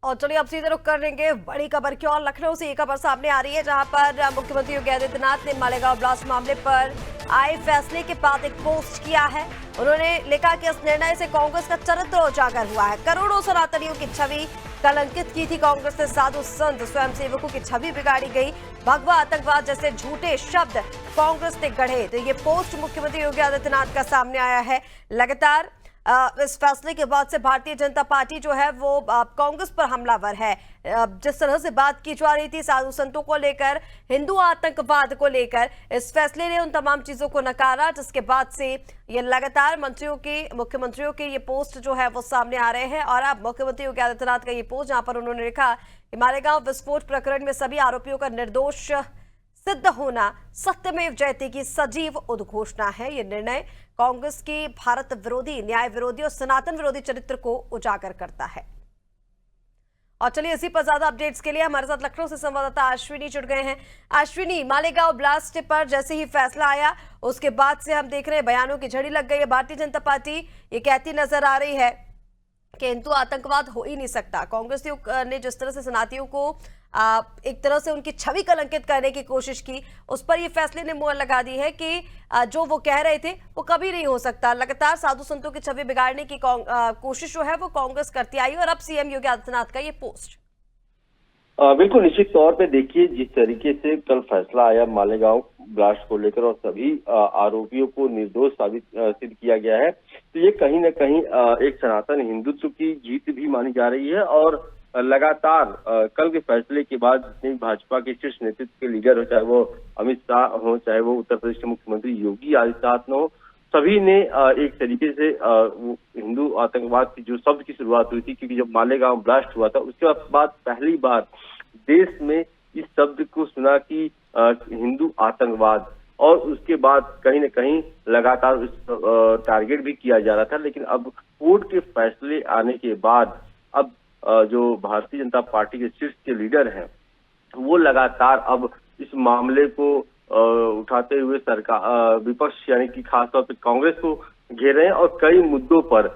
और चलिए अब सीधे रुख करेंगे बड़ी खबर की और। लखनऊ से ये खबर सामने आ रही है जहां पर मुख्यमंत्री योगी आदित्यनाथ ने मालेगांव ब्लास्ट मामले पर आए फैसले के बाद एक पोस्ट किया है। उन्होंने लिखा कि इस निर्णय से कांग्रेस का चरित्र उजागर हुआ है। करोड़ों सनातनियों की छवि कलंकित की थी कांग्रेस ने। साधु संत स्वयंसेवकों की छवि बिगाड़ी गई। भगवा आतंकवाद जैसे झूठे शब्द कांग्रेस ने गढ़े। तो ये पोस्ट मुख्यमंत्री योगी आदित्यनाथ का सामने आया है। लगातार इस फैसले के बाद से भारतीय जनता पार्टी जो है वो कांग्रेस पर हमलावर है। जिस तरह से बात की जा रही थी साधु संतों को लेकर, हिंदू आतंकवाद को लेकर, इस फैसले ने उन तमाम चीजों को नकारा, जिसके बाद से ये लगातार मुख्यमंत्रियों के ये पोस्ट जो है वो सामने आ रहे हैं। और अब मुख्यमंत्री योगी आदित्यनाथ का ये पोस्ट जहां पर उन्होंने लिखा कि मालेगांव विस्फोट प्रकरण में सभी आरोपियों का निर्दोष सिद्ध होना सत्यमेव जयते की सजीव उद्घोषणा है। यह निर्णय कांग्रेस की भारत विरोधी, न्याय विरोधी और सनातन विरोधी चरित्र को उजागर करता है। और चलिए इसी पर ज्यादा अपडेट्स के लिए हमारे साथ लखनऊ से संवाददाता अश्विनी जुड़ गए हैं। अश्विनी, मालेगांव ब्लास्ट पर जैसे ही फैसला आया उसके बाद से हम देख रहे हैं बयानों की झड़ी लग गई है। भारतीय जनता पार्टी ये कहती नजर आ रही है कि हिंदू आतंकवाद हो ही नहीं सकता। कांग्रेस ने जिस तरह से सनातियों को एक तरह से उनकी छवि कलंकित करने की कोशिश की, उस पर ये फैसले ने मुहर लगा दी है कि जो वो कह रहे थे वो कभी नहीं हो सकता। लगातार साधु संतों की छवि बिगाड़ने की कोशिश जो है वो कांग्रेस करती आई और अब सीएम योगी आदित्यनाथ का ये पोस्ट। बिल्कुल निश्चित तौर पे देखिए, जिस तरीके से कल फैसला आया मालेगांव ब्लास्ट को लेकर और सभी आरोपियों को निर्दोष सिद्ध किया गया है, तो ये कहीं ना कहीं एक सनातन हिंदुत्व की जीत भी मानी जा रही है। और लगातार कल के फैसले के बाद जितने भाजपा के शीर्ष नेतृत्व के लीडर हो, चाहे वो अमित शाह हो, चाहे वो उत्तर प्रदेश के मुख्यमंत्री योगी आदित्यनाथ हो, सभी ने एक तरीके से हिंदू आतंकवाद की जो शब्द की शुरुआत हुई थी, क्योंकि जब मालेगांव ब्लास्ट हुआ था उसके बाद पहली बार देश में इस शब्द को सुना कि हिंदू आतंकवाद, और उसके बाद कहीं न कहीं लगातार उस टारगेट भी किया जा रहा था। लेकिन अब कोर्ट के फैसले आने के बाद अब जो भारतीय जनता पार्टी के शीर्ष के लीडर हैं वो लगातार अब इस मामले को उठाते हुए सरकार, विपक्ष यानी कि खासतौर पर कांग्रेस को घेर रहे हैं और कई मुद्दों पर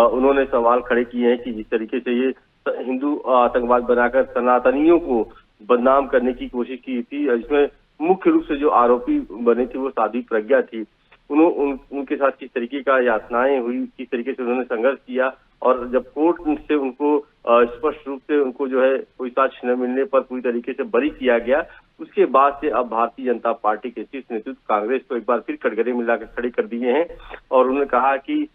उन्होंने सवाल खड़े किए हैं कि जिस तरीके से ये हिंदू आतंकवाद बनाकर सनातनियों को बदनाम करने की कोशिश की थी, जिसमें मुख्य रूप से जो आरोपी बने थे वो साध्वी प्रज्ञा थी। उनके साथ किस तरीके का यातनाएं हुई, किस तरीके से उन्होंने संघर्ष किया, और जब कोर्ट से उनको स्पष्ट रूप से उनको जो है कोई साक्ष्य न मिलने पर पूरी तरीके से बरी किया गया, उसके बाद से अब भारतीय जनता पार्टी के शीर्ष नेतृत्व कांग्रेस को एक बार फिर कटघरे मिलाकर खड़े कर दिए हैं। और उन्होंने कहा कि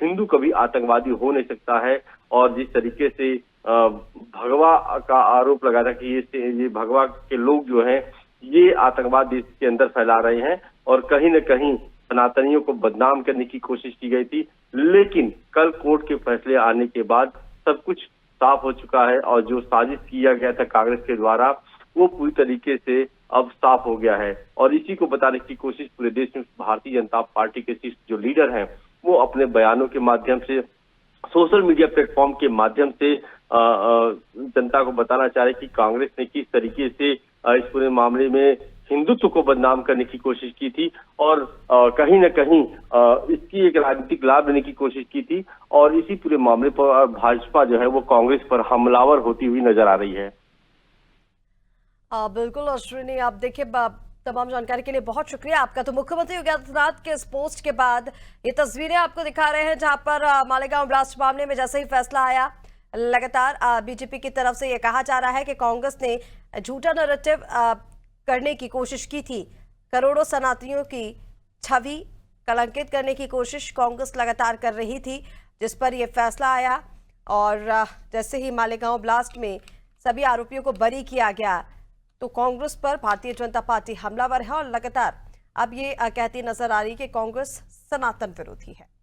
हिंदू कभी आतंकवादी हो नहीं सकता है। और जिस तरीके से भगवा का आरोप लगा था कि ये भगवा के लोग जो हैं ये आतंकवाद देश के अंदर फैला रहे हैं और कहीं न कहीं सनातनियों को बदनाम करने की कोशिश की गई थी। लेकिन कल कोर्ट के फैसले आने के बाद सब कुछ साफ हो चुका है और जो साजिश किया गया था कांग्रेस के द्वारा वो पूरी तरीके से अब साफ हो गया है। और इसी को बताने की कोशिश पूरे देश में भारतीय जनता पार्टी के शीर्ष जो लीडर हैं वो अपने बयानों के माध्यम से, सोशल मीडिया प्लेटफॉर्म के माध्यम से जनता को बताना चाह रहे कि कांग्रेस ने किस तरीके से इस पूरे मामले में हिंदुत्व को बदनाम करने की कोशिश की थी और कहीं न कहीं इसकी एक राजनीतिक लाभ लेने की कोशिश की थी। और इसी पूरे मामले पर भाजपा जो है वो कांग्रेस पर हमलावर होती हुई नजर आ रही है। बिल्कुल अश्विनी, आप देखिए तमाम जानकारी के लिए बहुत शुक्रिया आपका। तो मुख्यमंत्री योगी आदित्यनाथ के इस पोस्ट के बाद ये तस्वीरें आपको दिखा रहे हैं जहां पर मालेगांव ब्लास्ट मामले में जैसे ही फैसला आया, लगातार बीजेपी की तरफ से यह कहा जा रहा है कि कांग्रेस ने झूठा नैरेटिव करने की कोशिश की थी। करोड़ों सनातनियों की छवि कलंकित करने की कोशिश कांग्रेस लगातार कर रही थी, जिस पर यह फैसला आया। और जैसे ही मालेगांव ब्लास्ट में सभी आरोपियों को बरी किया गया तो कांग्रेस पर भारतीय जनता पार्टी हमलावर है और लगातार अब ये कहती नजर आ रही कि कांग्रेस सनातन विरोधी है।